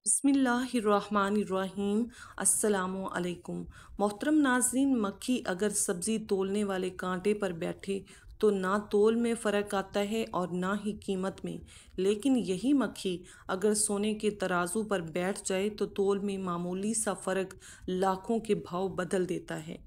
बिस्मिल्लाहिर्रहमानिर्रहीम। अस्सलामु अलैकुम। मोहतरम नाज़रीन, मक्खी अगर सब्ज़ी तोलने वाले कांटे पर बैठे तो ना तोल में फ़र्क आता है और ना ही कीमत में। लेकिन यही मक्खी अगर सोने के तराजू पर बैठ जाए तो तोल में मामूली सा फ़र्क लाखों के भाव बदल देता है।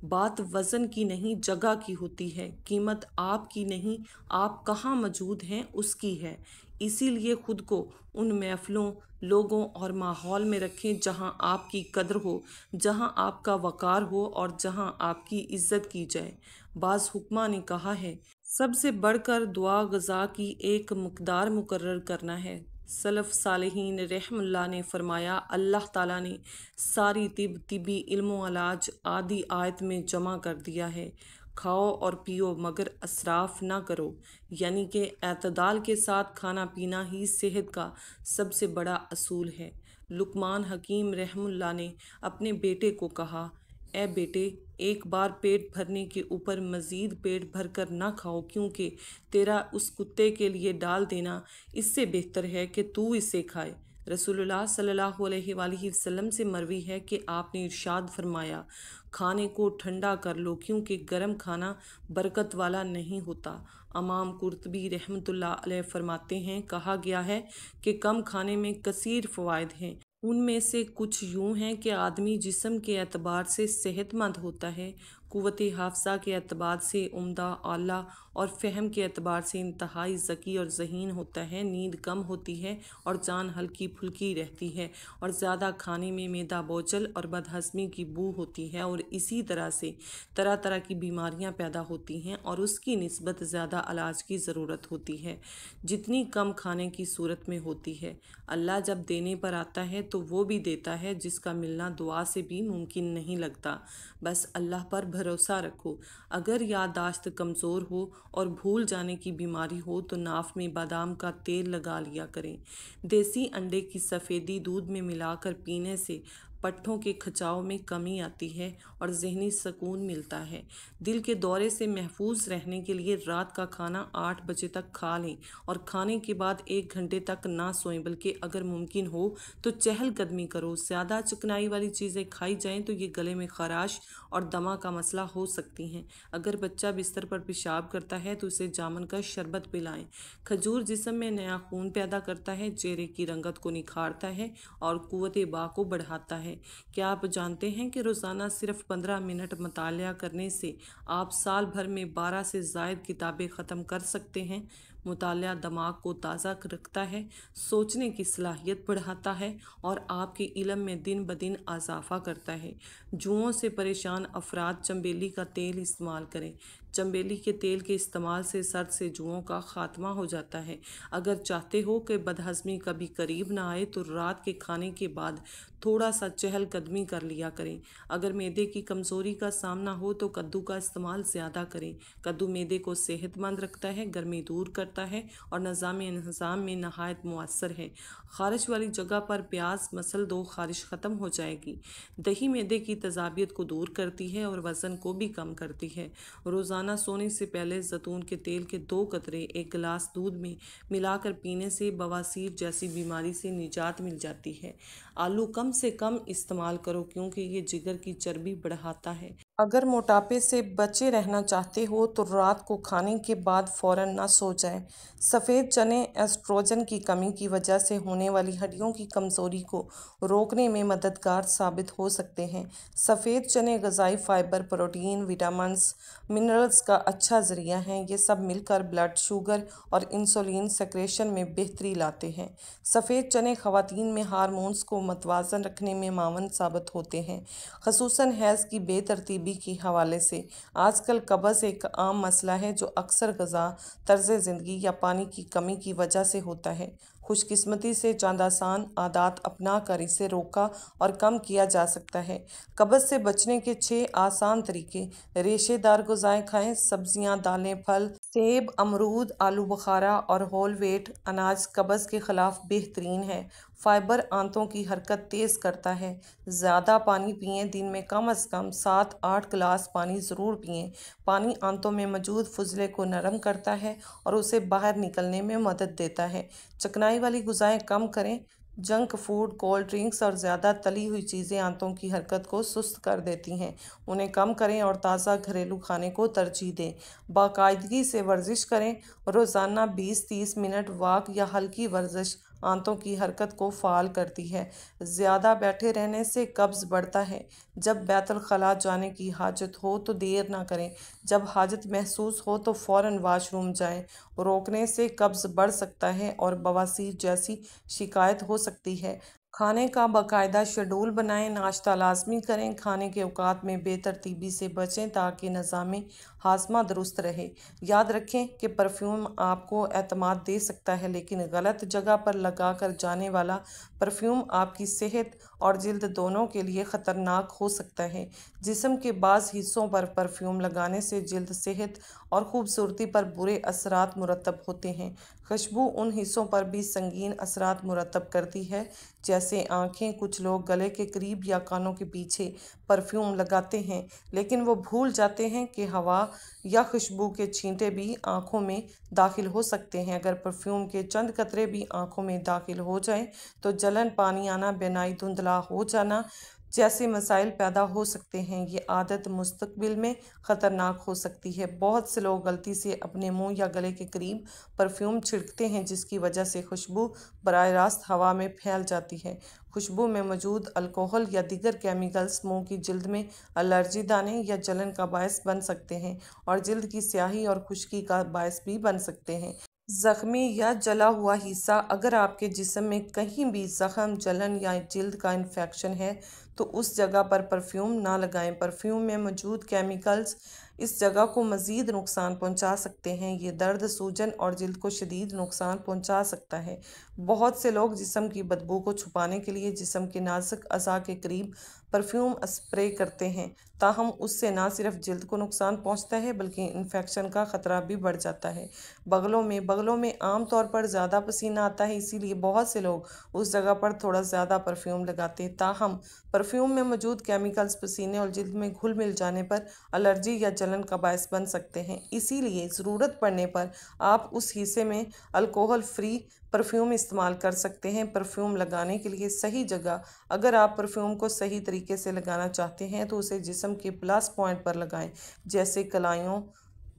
बात वज़न की नहीं, जगह की होती है। कीमत आपकी नहीं, आप कहाँ मौजूद हैं उसकी है। इसीलिए खुद को उन महफ़िलों, लोगों और माहौल में रखें जहाँ आपकी कद्र हो, जहाँ आपका वक़ार हो और जहाँ आपकी इज़्ज़त की जाए। बाज़ हुक्मा ने कहा है, सबसे बढ़कर दुआ ग़ज़ा की एक मकदार मुकर्रर करना है। सलफ़ सालेहीन रहमतुल्लाह ने फरमाया, अल्लाह ताला ने सारी तिबी इल्म अलाज आदि आयत में जमा कर दिया है। खाओ और पियो मगर असराफ ना करो, यानी कि एतदाल के साथ खाना पीना ही सेहत का सबसे बड़ा असूल है। लुकमान हकीम रहमुल्लाह ने अपने बेटे को कहा, ए बेटे, एक बार पेट भरने के ऊपर मज़ीद पेट भर कर ना खाओ, क्योंकि तेरा उस कुत्ते के लिए डाल देना इससे बेहतर है कि तू इसे खाए। रसूलुल्लाह सल्लल्लाहु अलैहि वसल्लम से मरवी है कि आपने इरशाद फरमाया, खाने को ठंडा कर लो क्योंकि गर्म खाना बरकत वाला नहीं होता। इमाम कुर्तबी रहमतुल्लाह अलैह फरमाते हैं, कहा गया है कि कम खाने में कसीर फ़वाइद हैं। उनमें से कुछ यूँ हैं कि आदमी जिस्म के एतबार से सेहतमंद होता है, क़ुव्वत हाफ़ज़ा के एतबार से उम्दा, आला और फ़हम के एतबार से इंतहाई ज़की और ज़हीन होता है। नींद कम होती है और जान हल्की फुल्की रहती है और ज़्यादा खाने में मैदा बोझल और बदहज़मी की बू होती है और इसी तरह से तरह तरह की बीमारियां पैदा होती हैं और उसकी निस्बत ज़्यादा इलाज की ज़रूरत होती है, जितनी कम खाने की सूरत में होती है। अल्लाह जब देने पर आता है तो वो भी देता है जिसका मिलना दुआ से भी मुमकिन नहीं लगता। बस अल्लाह पर भरोसा रखो। अगर याददाश्त कमज़ोर हो और भूल जाने की बीमारी हो तो नाफ में बादाम का तेल लगा लिया करें। देसी अंडे की सफ़ेदी दूध में मिलाकर पीने से पट्ठों के खिंचाव में कमी आती है और ज़हनी सुकून मिलता है। दिल के दौरे से महफूज रहने के लिए रात का खाना 8 बजे तक खा लें और खाने के बाद 1 घंटे तक ना सोएं, बल्कि अगर मुमकिन हो तो चहलकदमी करो। ज़्यादा चिकनाई वाली चीज़ें खाई जाएं तो ये गले में खराश और दमा का मसला हो सकती हैं। अगर बच्चा बिस्तर पर पेशाब करता है तो उसे जामुन का शरबत पिलाएं। खजूर जिस्म में नया खून पैदा करता है, चेहरे की रंगत को निखारता है और क़ुव्वत बा को बढ़ाता है। क्या आप जानते हैं कि रोज़ाना सिर्फ 15 मिनट मुतालिया करने से आप साल भर में 12 से ज़ायद किताबें ख़त्म कर सकते हैं। मुतालिया दिमाग को ताज़ा रखता है, सोचने की सलाहियत बढ़ाता है और आपके इल्म में दिन ब दिन इजाफ़ा करता है। जुओं से परेशान अफराद चंबेली का तेल इस्तेमाल करें। चंबेली के तेल के इस्तेमाल से सर से जुओं का खात्मा हो जाता है। अगर चाहते हो कि बदहज़मी कभी करीब ना आए तो रात के खाने के बाद थोड़ा सा चहलकदमी कर लिया करें। अगर मैदे की कमज़ोरी का सामना हो तो कद्दू का इस्तेमाल ज़्यादा करें। कद्दू मैदे को सेहतमंद रखता है, गर्मी दूर करता है और निज़ाम में नहायत मुअस्सर है। ख़ारिश वाली जगह पर प्याज मसल दो, ख़ारिश ख़त्म हो जाएगी। दही मैदे की तेज़ाबियत को दूर करती है और वज़न को भी कम करती है। रोज़ाना सोने से पहले जैतून के तेल के 2 कतरे 1 गिलास दूध में मिलाकर पीने से बवासीर जैसी बीमारी से निजात मिल जाती है। आलू कम से कम इस्तेमाल करो क्योंकि ये जिगर की चर्बी बढ़ाता है। अगर मोटापे से बचे रहना चाहते हो तो रात को खाने के बाद फ़ौरन ना सो जाएं। सफ़ेद चने एस्ट्रोजन की कमी की वजह से होने वाली हड्डियों की कमज़ोरी को रोकने में मददगार साबित हो सकते हैं। सफ़ेद चने ग़िज़ाई फ़ाइबर, प्रोटीन, विटामिन्स, मिनरल्स का अच्छा ज़रिया हैं। ये सब मिलकर ब्लड शुगर और इंसुलिन सेक्रेशन में बेहतरी लाते हैं। सफ़ेद चने ख़वातीन में हार्मोन्स को मतवाज़न रखने में मावन साबित होते हैं, ख़ुसूसन हैज़ की बेतरतीबी के हवाले से। आजकल कब्ज़ एक आम मसला है जो अक्सर ग़िज़ा, तर्ज़ ज़िंदगी या पानी की कमी की वजह से होता है। खुशकिस्मती से चंद आसान आदत अपना कर इसे रोका और कम किया जा सकता है। कब्ज़ से बचने के 6 आसान तरीके: रेशेदार ग़िज़ाएँ खाएँ, सब्ज़ियाँ, दालें, फल, सेब, अमरूद, आलू बुखारा और होल व्हीट अनाज कब्ज़ के ख़िलाफ़ बेहतरीन है। फ़ाइबर आंतों की हरकत तेज़ करता है। ज़्यादा पानी पिएं, दिन में कम से कम 7-8 गिलास पानी ज़रूर पिएं। पानी आंतों में मौजूद फुज़ले को नरम करता है और उसे बाहर निकलने में मदद देता है। चिकनाई वाली ग़िज़ाएँ कम करें, जंक फूड, कोल्ड ड्रिंक्स और ज़्यादा तली हुई चीज़ें आंतों की हरकत को सुस्त कर देती हैं। उन्हें कम करें और ताज़ा घरेलू खाने को तरजीह दें। बाकायदगी से वर्जिश करें। रोज़ाना 20-30 मिनट वॉक या हल्की वर्जिश आंतों की हरकत को फ़ाल करती है। ज़्यादा बैठे रहने से कब्ज़ बढ़ता है। जब बैतुल खला जाने की हाजत हो तो देर ना करें। जब हाजत महसूस हो तो फ़ौरन वाशरूम जाएं। रोकने से कब्ज़ बढ़ सकता है और बवासीर जैसी शिकायत हो सकती है। खाने का बाकायदा शेड्यूल बनाएं। नाश्ता लाजमी करें। खाने के औकात में बेतरतीबी से बचें ताकि निज़ाम हाजमा दुरुस्त रहे। याद रखें कि परफ्यूम आपको एतमाद दे सकता है, लेकिन गलत जगह पर लगा कर जाने वाला परफ्यूम आपकी सेहत और जिल्द दोनों के लिए ख़तरनाक हो सकता है। जिस्म के बाज़ हिस्सों पर परफ्यूम लगाने से जिल्द, सेहत और खूबसूरती पर बुरे असरात मुरतब होते हैं। खुशबू उन हिस्सों पर भी संगीन असरात मुरतब करती है, जैसे आँखें। कुछ लोग गले के करीब या कानों के पीछे परफ्यूम लगाते हैं, लेकिन वो भूल जाते हैं कि हवा या खुशबू के छींटे भी आँखों में दाखिल हो सकते हैं। अगर परफ्यूम के चंद कतरे भी आँखों में दाखिल हो जाएं, तो जलन, पानी आना, बेनाई, धुंधला हो जाना जैसे मसाइल पैदा हो सकते हैं। ये आदत मुस्तकबिल में ख़तरनाक हो सकती है। बहुत से लोग गलती से अपने मुंह या गले के करीब परफ्यूम छिड़कते हैं, जिसकी वजह से खुशबू बराह रास्त हवा में फैल जाती है। खुशबू में मौजूद अल्कोहल या दीगर केमिकल्स मुंह की जिल्द में एलर्जी, दाने या जलन का बायस बन सकते हैं और जिल्द की स्याही और खुश्की का बायस भी बन सकते हैं। ज़ख्मी या जला हुआ हिस्सा, अगर आपके जिस्म में कहीं भी ज़ख्म, जलन या जिल्द का इन्फेक्शन है तो उस जगह पर परफ्यूम ना लगाएं। परफ्यूम में मौजूद केमिकल्स इस जगह को मज़ीद नुकसान पहुंचा सकते हैं। ये दर्द, सूजन और जिल्द को शदीद नुकसान पहुंचा सकता है। बहुत से लोग जिस्म की बदबू को छुपाने के लिए जिस्म के नाजुक अज़ा के करीब परफ्यूम स्प्रे करते हैं, ताहम उससे ना सिर्फ जिल्द को नुकसान पहुंचता है बल्कि इन्फेक्शन का ख़तरा भी बढ़ जाता है। बगलों में आम तौर पर ज़्यादा पसीना आता है, इसीलिए बहुत से लोग उस जगह पर थोड़ा ज़्यादा परफ्यूम लगाते हैं। ताहम परफ्यूम में मौजूद केमिकल्स पसीने और जिल्द में घुल मिल जाने पर एलर्जी या जलन का बायस बन सकते हैं। इसीलिए ज़रूरत पड़ने पर आप उस हिस्से में अल्कोहल फ्री परफ्यूम इस्तेमाल कर सकते हैं। परफ्यूम लगाने के लिए सही जगह, अगर आप परफ्यूम को सही तरीके से लगाना चाहते हैं तो उसे जिस्म के प्लस पॉइंट पर लगाएं, जैसे कलाइयों,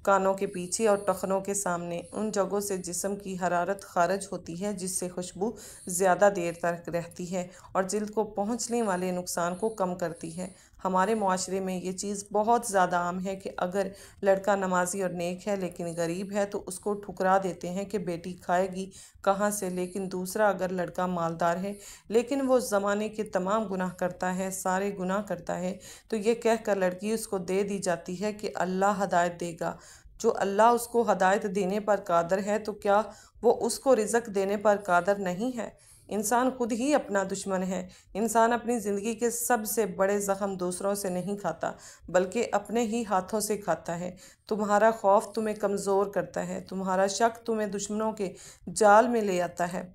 कानों के पीछे और टखनों के सामने। उन जगहों से जिस्म की हरारत खारिज होती है, जिससे खुशबू ज़्यादा देर तक रहती है और जिल्द को पहुंचने वाले नुकसान को कम करती है। हमारे मुआशरे में ये चीज़ बहुत ज़्यादा आम है कि अगर लड़का नमाजी और नेक है लेकिन गरीब है तो उसको ठुकरा देते हैं कि बेटी खाएगी कहाँ से। लेकिन दूसरा, अगर लड़का मालदार है लेकिन वो ज़माने के तमाम गुनाह करता है, सारे गुनाह करता है, तो ये कहकर लड़की उसको दे दी जाती है कि अल्लाह हदायत देगा। जो अल्लाह उसको हदायत देने पर कादर है, तो क्या वो उसको रिज़्क देने पर कादर नहीं है? इंसान खुद ही अपना दुश्मन है। इंसान अपनी ज़िंदगी के सबसे बड़े ज़ख्म दूसरों से नहीं खाता, बल्कि अपने ही हाथों से खाता है। तुम्हारा खौफ तुम्हें कमज़ोर करता है। तुम्हारा शक तुम्हें दुश्मनों के जाल में ले आता है।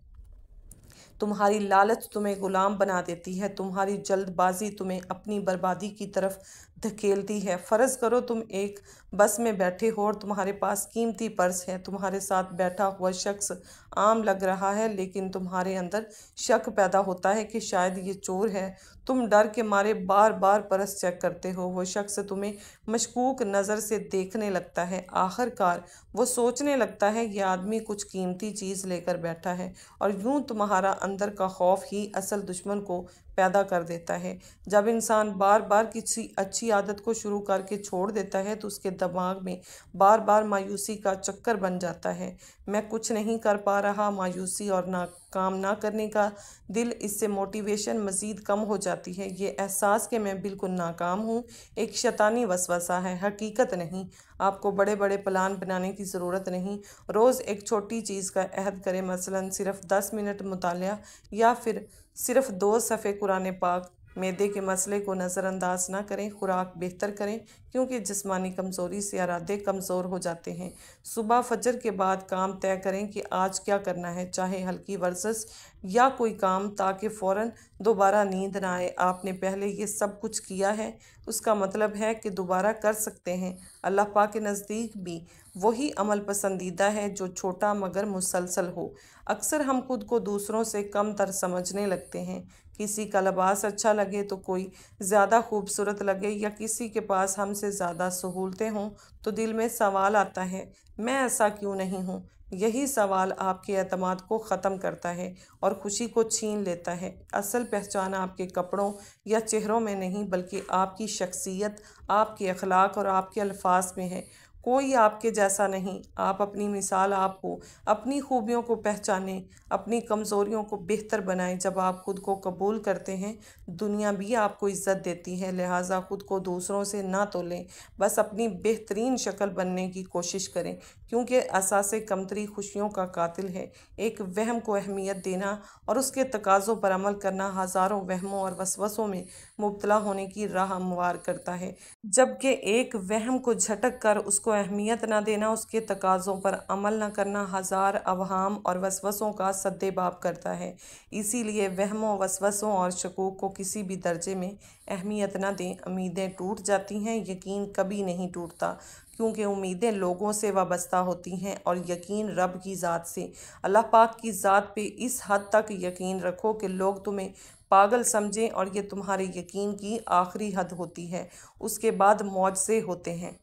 तुम्हारी लालच तुम्हें गुलाम बना देती है। तुम्हारी जल्दबाजी तुम्हें अपनी बर्बादी की तरफ धकेलती है। फ़र्ज़ करो तुम एक बस में बैठे हो और तुम्हारे पास कीमती पर्स है। तुम्हारे साथ बैठा हुआ शख्स आम लग रहा है, लेकिन तुम्हारे अंदर शक पैदा होता है कि शायद ये चोर है। तुम डर के मारे बार बार पर्स चेक करते हो। वो शख्स तुम्हें मशकूक नज़र से देखने लगता है। आखिरकार वो सोचने लगता है ये आदमी कुछ कीमती चीज़ लेकर बैठा है, और यूं तुम्हारा अंदर का खौफ ही असल दुश्मन को पैदा कर देता है। जब इंसान बार बार किसी अच्छी आदत को शुरू करके छोड़ देता है तो उसके दिमाग में बार बार मायूसी का चक्कर बन जाता है। मैं कुछ नहीं कर पा रहा, मायूसी और काम ना करने का दिल, इससे मोटिवेशन मज़ीद कम हो जाती है। ये एहसास कि मैं बिल्कुल नाकाम हूँ एक शैतानी वसवसा है, हकीकत नहीं। आपको बड़े बड़े प्लान बनाने की ज़रूरत नहीं। रोज़ एक छोटी चीज़ का अहद करें, मसलन सिर्फ 10 मिनट मुतालिया या फिर सिर्फ 2 सफ़े कुरान पाक। मैदे के मसले को नज़रअंदाज ना करें, खुराक बेहतर करें, क्योंकि जिस्मानी कमज़ोरी से इरादे कमज़ोर हो जाते हैं। सुबह फजर के बाद काम तय करें कि आज क्या करना है, चाहे हल्की वर्जिश या कोई काम, ताकि फ़ौरन दोबारा नींद ना आए। आपने पहले ये सब कुछ किया है, उसका मतलब है कि दोबारा कर सकते हैं। अल्लाह पाक के नज़दीक भी वही अमल पसंदीदा है जो छोटा मगर मुसलसल हो। अक्सर हम खुद को दूसरों से कम तर समझने लगते हैं। किसी का लिबास अच्छा लगे तो कोई ज़्यादा खूबसूरत लगे, या किसी के पास हमसे ज़्यादा सहूलतें हों तो दिल में सवाल आता है, मैं ऐसा क्यों नहीं हूँ। यही सवाल आपके एतमाद को ख़त्म करता है और खुशी को छीन लेता है। असल पहचान आपके कपड़ों या चेहरों में नहीं, बल्कि आपकी शख्सियत, आपके अखलाक और आपके अल्फाज में है। कोई आपके जैसा नहीं। आप अपनी मिसाल आप हो। अपनी खूबियों को पहचानें, अपनी कमज़ोरियों को बेहतर बनाएं। जब आप खुद को कबूल करते हैं, दुनिया भी आपको इज़्ज़त देती है। लिहाजा खुद को दूसरों से ना तोलें, बस अपनी बेहतरीन शक्ल बनने की कोशिश करें, क्योंकि असासे कमतरी खुशियों का कातिल है। एक वहम को अहमियत देना और उसके तकाज़ों पर अमल करना हज़ारों वहमों और वसवसों में मुब्तला होने की राह हमवार करता है, जबकि एक वहम को झटक कर उसको अहमियत ना देना, उसके तकाज़ों पर अमल न करना हज़ार अवहाम और वसवसों का सद्देबाब करता है। इसीलिए वहमों, वसवसों और शकूक को किसी भी दर्जे में अहमियत न दें। उम्मीदें टूट जाती हैं, यकीन कभी नहीं टूटता, क्योंकि उम्मीदें लोगों से वाबस्ता होती हैं और यकीन रब की ज़ात से। अल्लाह पाक की ज़ात पे इस हद तक यकीन रखो कि लोग तुम्हें पागल समझें, और ये तुम्हारे यकीन की आखिरी हद होती है। उसके बाद मौजज़े होते हैं।